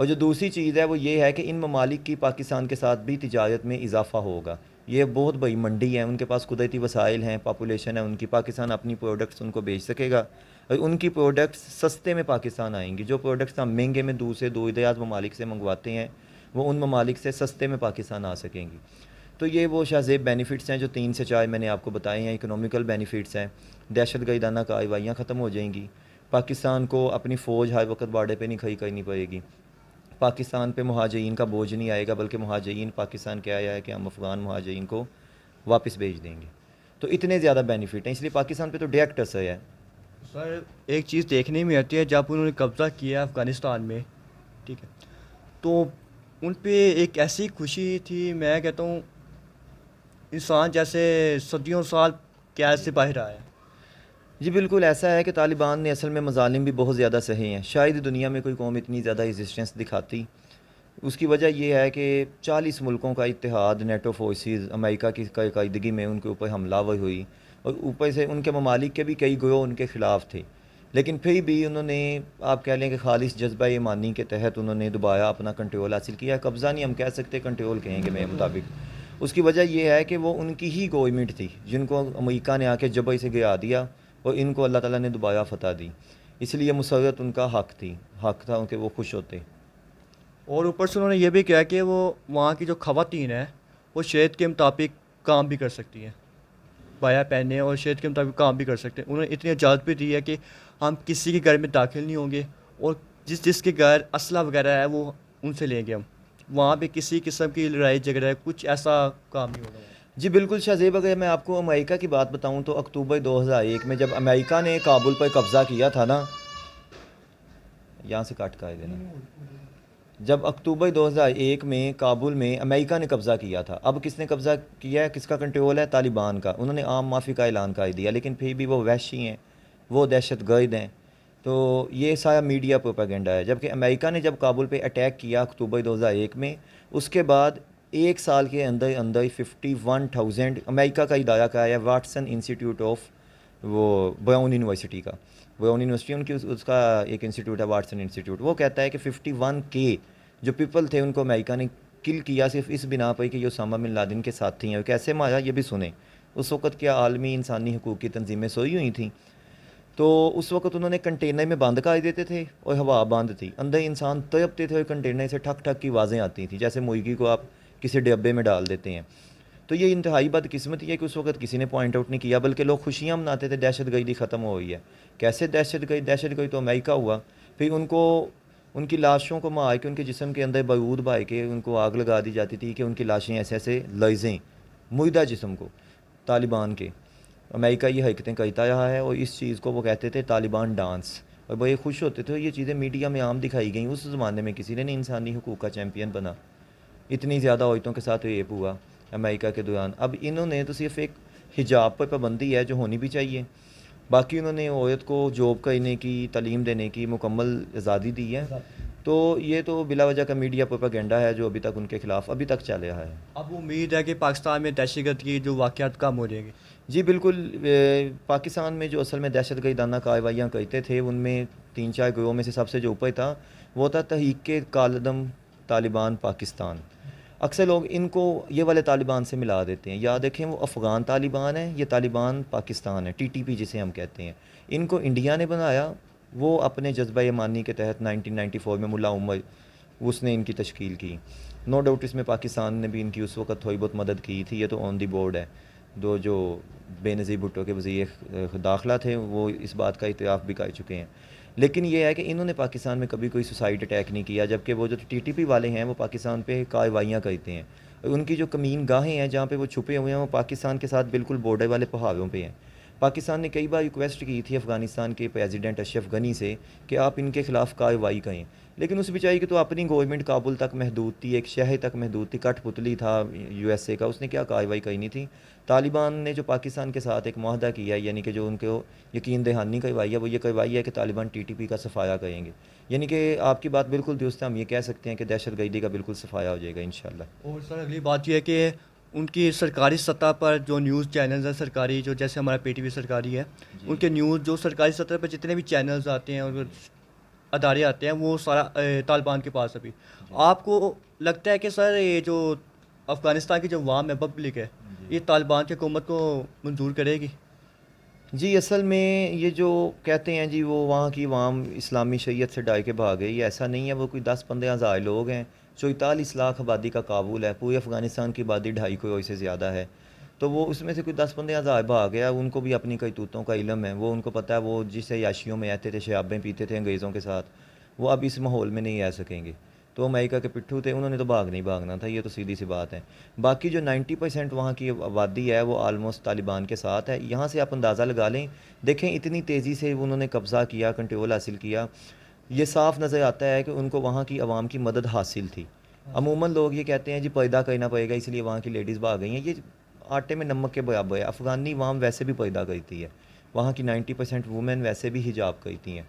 اور جو دوسری چیز ہے وہ یہ ہے کہ ان ممالک کی پاکستان کے ساتھ بھی تجارت میں اضافہ ہوگا. یہ بہت بڑی منڈی ہے, ان کے پاس قدرتی وسائل ہیں, پاپولیشن ہے ان کی, پاکستان اپنی پروڈکٹس ان کو بیچ سکے گا, اور ان کی پروڈکٹس سستے میں پاکستان آئیں گی. جو پروڈکٹس ہم مہنگے میں دوسرے دور ممالک سے منگواتے ہیں وہ ان ممالک سے سستے میں پاکستان آ سکیں گی. تو یہ وہ شاذیب بینیفٹس ہیں جو 3 سے 4 میں نے آپ کو بتائے ہیں. اکنامیکل بینیفٹس ہیں, دہشت گردانہ کارروائیاں ختم ہو جائیں گی, پاکستان کو اپنی فوج ہر وقت بارڈر پہ نہیں کھڑی کرنی پڑے گی, پاکستان پہ مہاجرین کا بوجھ نہیں آئے گا, بلکہ مہاجرین پاکستان کیا آیا ہے کہ ہم افغان مہاجرین کو واپس بھیج دیں گے. تو اتنے زیادہ بینیفٹ ہیں, اس لیے پاکستان پہ تو ڈائریکٹ اثر ہے. سر ایک چیز دیکھنے میں آتی ہے, جب انہوں نے قبضہ کیا افغانستان میں, ٹھیک ہے, تو ان پہ ایک ایسی خوشی تھی, میں کہتا ہوں انسان جیسے صدیوں سال قید سے باہر آیا. جی بالکل ایسا ہے کہ طالبان نے اصل میں مظالم بھی بہت زیادہ سہے ہیں. شاید دنیا میں کوئی قوم اتنی زیادہ ریزسٹنس دکھاتی. اس کی وجہ یہ ہے کہ 40 ملکوں کا اتحاد, نیٹو فورسز, امریکہ کی قائدگی میں ان کے اوپر حملہ آور ہوئی, اور اوپر سے ان کے ممالک کے بھی کئی گروہ ان کے خلاف تھے. لیکن پھر بھی انہوں نے, آپ کہہ لیں کہ خالص جذبہ ایمانی کے تحت انہوں نے دوبارہ اپنا کنٹرول حاصل کیا. قبضہ نہیں ہم کہہ سکتے, کنٹرول کہیں گے میرے مطابق. اس کی وجہ یہ ہے کہ وہ ان کی ہی گورنمنٹ تھی جن کو امریکہ نے آ کے جبر سے گرا دیا, اور ان کو اللہ تعالیٰ نے دوبارہ فتح دی. اس لیے مسرت ان کا حق تھا ان کے, وہ خوش ہوتے. اور اوپر سے انہوں نے یہ بھی کہا کہ وہ وہاں کی جو خواتین ہیں وہ شریعت کے مطابق کام بھی کر سکتی ہیں, بایا پہنے اور شریعت کے مطابق کام بھی کر سکتے ہیں. انہوں نے اتنی اجازت بھی دی ہے کہ ہم کسی کے گھر میں داخل نہیں ہوں گے, اور جس کے گھر اسلحہ وغیرہ ہے وہ ان سے لیں گے ہم. وہاں پہ کسی قسم کی لڑائی جھگڑا کچھ ایسا کام نہیں ہوگا. جی بالکل شاذیب, اگر میں آپ کو امریکہ کی بات بتاؤں تو اکتوبر 2001 میں جب امریکہ نے کابل پر قبضہ کیا تھا نا, یہاں سے کاٹ کر دینا, جب اکتوبر 2001 میں کابل میں امریکہ نے قبضہ کیا تھا, اب کس نے قبضہ کیا ہے, کس کا کنٹرول ہے, طالبان کا. انہوں نے عام معافی کا اعلان کر دیا, لیکن پھر بھی وہ وحشی ہیں, وہ دہشت گرد ہیں. تو یہ سارا میڈیا پروپیگنڈا ہے. جبکہ امریکہ نے جب کابل پہ اٹیک کیا اکتوبر 2001 میں, اس کے بعد ایک سال کے اندر 51,000 امریکہ کا ادارہ کا ہے, واٹسن انسٹیٹیوٹ آف وہ براؤن یونیورسٹی کا, براؤن یونیورسٹی ان کی اس کا ایک انسٹیٹیوٹ ہے, واٹسن انسٹیٹیوٹ. وہ کہتا ہے کہ 51K جو پیپل تھے ان کو امریکہ نے کل کیا صرف اس بنا پر کہ یہ اسامہ بن لادن کے ساتھی ہیں. اور کیسے مارا یہ بھی سنیں. اس وقت کیا عالمی انسانی حقوق کی تنظیمیں سوئی ہوئی تھیں, تو اس وقت انہوں نے کنٹینر میں بند کر دیتے تھے اور ہوا بند تھی, اندر انسان تڑپتے تھے اور کنٹینر سے ٹھک ٹھک کی آوازیں آتی تھیں, جیسے مرغی کو آپ کسی ڈبے میں ڈال دیتے ہیں. تو یہ انتہائی بدقسمتی ہے کہ اس وقت کسی نے پوائنٹ آؤٹ نہیں کیا, بلکہ لوگ خوشیاں مناتے تھے دہشت گردی ختم ہو گئی ہے. کیسے دہشت گردی تو امریکہ ہوا. پھر ان کو ان کی لاشوں کو مار کے ان کے جسم کے اندر بارود بھر کے ان کو آگ لگا دی جاتی تھی کہ ان کی لاشیں ایسے ایسے لرزیں, مردہ جسم کو. طالبان کے امریکہ یہ حرکتیں کرتا رہا ہے, اور اس چیز کو وہ کہتے تھے طالبان ڈانس, اور بڑے خوش ہوتے تھے. یہ چیزیں میڈیا میں عام دکھائی گئیں. اس زمانے میں کسی نے نہیں انسانی حقوق کا چیمپئن بنا. اتنی زیادہ عورتوں کے ساتھ ریپ ہوا امریکہ کے دوران. اب انہوں نے تو صرف ایک حجاب پر پابندی ہے جو ہونی بھی چاہیے, باقی انہوں نے عورت کو جاب کرنے کی, تعلیم دینے کی مکمل آزادی دی ہے. تو یہ تو بلا وجہ کا میڈیا پروپیگنڈا ہے جو ابھی تک ان کے خلاف ابھی تک چل رہا ہے. اب امید ہے کہ پاکستان میں دہشت گرد کی جو واقعات کم ہو جائیں گے. جی بالکل, پاکستان میں جو اصل میں دہشت گردانہ کارروائیاں کرتے تھے ان میں 3-4 گروہوں میں سے سب سے جو اوپر تھا وہ تھا تحریک کے کالعدم طالبان پاکستان. اکثر لوگ ان کو یہ والے طالبان سے ملا دیتے ہیں. یاد رکھیں وہ افغان طالبان ہیں, یہ طالبان پاکستان ہے, TTP جسے ہم کہتے ہیں. ان کو انڈیا نے بنایا, وہ اپنے جذبہ ایمانی کے تحت 1994 میں ملا عمر اس نے ان کی تشکیل کی. نو ڈاؤٹ اس میں پاکستان نے بھی ان کی اس وقت تھوڑی بہت مدد کی تھی, یہ تو آن دی بورڈ ہے. جو بے نظیر بھٹو کے وزیر داخلہ تھے وہ اس بات کا اعتراف بھی کر چکے ہیں. لیکن یہ ہے کہ انہوں نے پاکستان میں کبھی کوئی سوسائڈ اٹیک نہیں کیا, جبکہ وہ جو TTP والے ہیں وہ پاکستان پہ کارروائیاں کرتے ہیں. ان کی جو کمین گاہیں ہیں جہاں پہ وہ چھپے ہوئے ہیں وہ پاکستان کے ساتھ بالکل بارڈر والے پہاڑوں پہ ہیں. پاکستان نے کئی بار ریکویسٹ کی تھی افغانستان کے پریزیڈنٹ اشرف غنی سے کہ آپ ان کے خلاف کارروائی کریں, لیکن اس بیچاری کی تو اپنی گورنمنٹ کابل تک محدود تھی, ایک شہر تک محدود تھی, کٹ پتلی تھا USA کا, اس نے کیا کارروائی کرنی تھی. طالبان نے جو پاکستان کے ساتھ ایک معاہدہ کیا ہے, یعنی کہ جو ان کو یقین دہانی کروائی ہے, وہ یہ کروائی ہے کہ طالبان TTP کا صفایا کریں گے. یعنی کہ آپ کی بات بالکل درست ہے, ہم یہ کہہ سکتے ہیں کہ دہشت گردی کا بالکل صفایا ہو جائے گا انشاءاللہ. اور سر اگلی بات یہ ہے کہ ان کی سرکاری سطح پر جو نیوز چینلز ہیں سرکاری, جو جیسے ہمارا PTV سرکاری ہے, ان کے نیوز جو سرکاری سطح پر جتنے بھی چینلز آتے ہیں اور ادارے آتے ہیں وہ سارا طالبان کے پاس ابھی. آپ کو لگتا ہے کہ سر یہ جو افغانستان کی جو عوام ہے پبلک ہے یہ طالبان کی حکومت کو منظور کرے گی؟ جی اصل میں یہ جو کہتے ہیں جی وہ وہاں کی عوام اسلامی شریعت سے ڈائی کے بھاگ گئی، یہ ایسا نہیں ہے. وہ کوئی 10-15 ہزار لوگ ہیں. 44 لاکھ آبادی کا کابل ہے. پورے افغانستان کی آبادی 2.5 کروڑ سے زیادہ ہے. تو وہ اس میں سے کوئی 10-15 ہزار بھاگ گیا. ان کو بھی اپنی کرتوتوں کا علم ہے. وہ ان کو پتہ ہے وہ جس عیاشیوں میں رہتے تھے، شرابیں پیتے تھے انگریزوں کے ساتھ، وہ اب اس ماحول میں نہیں رہ سکیں گے. تو امریکہ کے پٹھو تھے، انہوں نے تو بھاگنا تھا. یہ تو سیدھی سی بات ہے. باقی جو 90% وہاں کی آبادی ہے وہ آلموسٹ طالبان کے ساتھ ہے. یہاں سے آپ اندازہ لگا لیں، دیکھیں اتنی تیزی سے انہوں نے قبضہ کیا، کنٹرول حاصل کیا. یہ صاف نظر آتا ہے کہ ان کو وہاں کی عوام کی مدد حاصل تھی. عموماً لوگ یہ کہتے ہیں جی پیدا کرنا پڑے گا اس لیے وہاں کی لیڈیز بھاگ گئی ہیں. یہ آٹے میں نمک کے برابر ہے. افغانی عوام ویسے بھی پیدا کرتی ہے. وہاں کی 90% وومن ویسے بھی حجاب کرتی ہیں،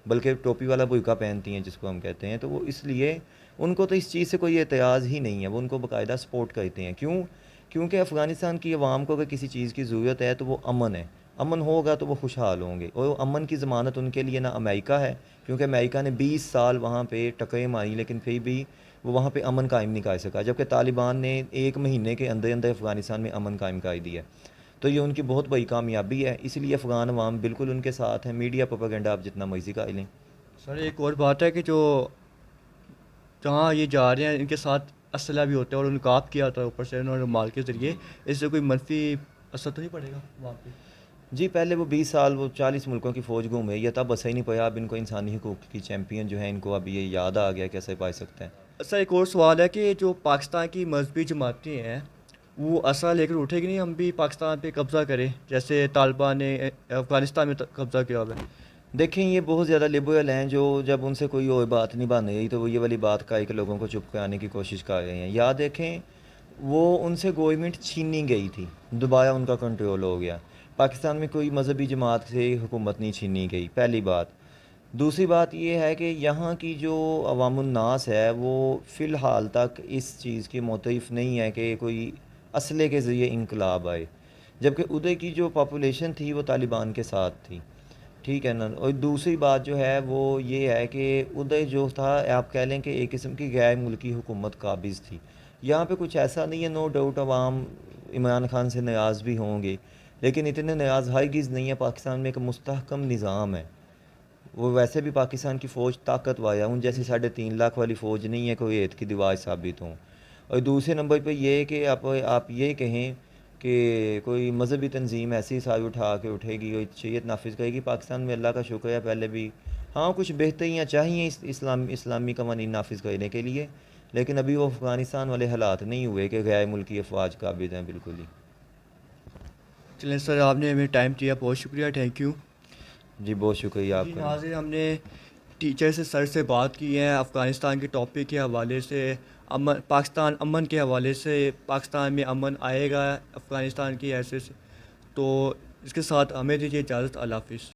بلکہ ٹوپی والا برقع پہنتی ہیں جس کو ہم کہتے ہیں. تو وہ اس لیے ان کو تو اس چیز سے کوئی اعتراض ہی نہیں ہے. وہ ان کو باقاعدہ سپورٹ کرتے ہیں. کیونکہ افغانستان کی عوام کو اگر کسی چیز کی ضرورت ہے تو وہ امن ہے. امن ہوگا تو وہ خوشحال ہوں گے. اور امن کی ضمانت ان کے لیے نہ امریکہ ہے، کیونکہ امریکہ نے 20 سال وہاں پہ ٹکریں ماری لیکن پھر بھی وہ وہاں پہ امن قائم نہیں کر سکا، جبکہ طالبان نے 1 مہینے کے اندر اندر افغانستان میں امن قائم کر دیا. تو یہ ان کی بہت بڑی کامیابی ہے. اس لیے افغان عوام بالکل ان کے ساتھ ہیں. میڈیا پروپیگنڈا آپ جتنا مرضی کا لیں. سر ایک اور بات ہے کہ جو جہاں یہ جا رہے ہیں ان کے ساتھ اسلحہ بھی ہوتا ہے اور انقاب کیا ہوتا ہے اوپر سے انہوں نے مال کے ذریعے، اس سے کوئی منفی اثر تو نہیں پڑے گا وہاں پہ؟ جی پہلے وہ 20 سال وہ 40 ملکوں کی فوج گھوم رہی ہے، تب اثر ہی نہیں پڑا. اب ان کو انسانی حقوق کی چیمپئن جو ہیں ان کو اب یہ یاد آ گیا کیسے پا سکتے ہیں. سر ایک اور سوال ہے کہ جو پاکستان کی مذہبی جماعتیں ہیں وہ اسلحہ لے کر اٹھے گی نہیں ہم بھی پاکستان پہ قبضہ کریں جیسے طالبان نے افغانستان میں قبضہ کیا ہوا ہے؟ دیکھیں یہ بہت زیادہ لبرل ہیں، جو جب ان سے کوئی اور بات نہیں بن رہی تو وہ یہ والی بات کا کہ لوگوں کو چپ کرانے کی کوشش کر رہے ہیں. یاد دیکھیں وہ ان سے گورنمنٹ چھینی گئی تھی، دوبارہ ان کا کنٹرول ہو گیا. پاکستان میں کوئی مذہبی جماعت سے حکومت نہیں چھینی گئی، پہلی بات. دوسری بات یہ ہے کہ یہاں کی جو عوام الناس ہے وہ فی الحال تک اس چیز کے معترف نہیں ہے کہ کوئی اسلحے کے ذریعے انقلاب آئے، جبکہ ادھر کی جو پاپولیشن تھی وہ طالبان کے ساتھ تھی. ٹھیک ہے نا. اور دوسری بات جو ہے وہ یہ ہے کہ ادھر جو تھا آپ کہہ لیں کہ ایک قسم کی غیر ملکی حکومت قابض تھی. یہاں پہ کچھ ایسا نہیں ہے، نو ڈاؤٹ عوام عمران خان سے ناراض بھی ہوں گے، لیکن اتنے ناراض ہرگز نہیں ہے. پاکستان میں ایک مستحکم نظام ہے. وہ ویسے بھی پاکستان کی فوج طاقتور ہے، ان جیسی 3.5 لاکھ والی فوج نہیں ہے کوئی عید کی دیوار ثابت ہوں. اور دوسرے نمبر پہ یہ ہے کہ آپ یہ کہیں کہ کوئی مذہبی تنظیم ایسی ساری اٹھا کے اٹھے گی اور شریعت نافذ کرے گی. پاکستان میں اللہ کا شکر ہے پہلے بھی ہاں کچھ بہتریاں چاہیے اسلامی قوانین نافذ کرنے کے لیے، لیکن ابھی وہ افغانستان والے حالات نہیں ہوئے کہ غیر ملکی افواج قابض ہیں بالکل ہی. چلیں سر آپ نے ہمیں ٹائم دیا، بہت شکریہ، تھینک یو. جی بہت شکریہ آپ جی کا. ناظرین ہم نے ٹیچر سے سر سے بات کی ہے افغانستان کے ٹاپک کے حوالے سے، پاکستان امن کے حوالے سے، پاکستان میں امن آئے گا افغانستان کی ایسے سے. تو اس کے ساتھ ہمیں دیجیے اجازت. اللہ حافظ.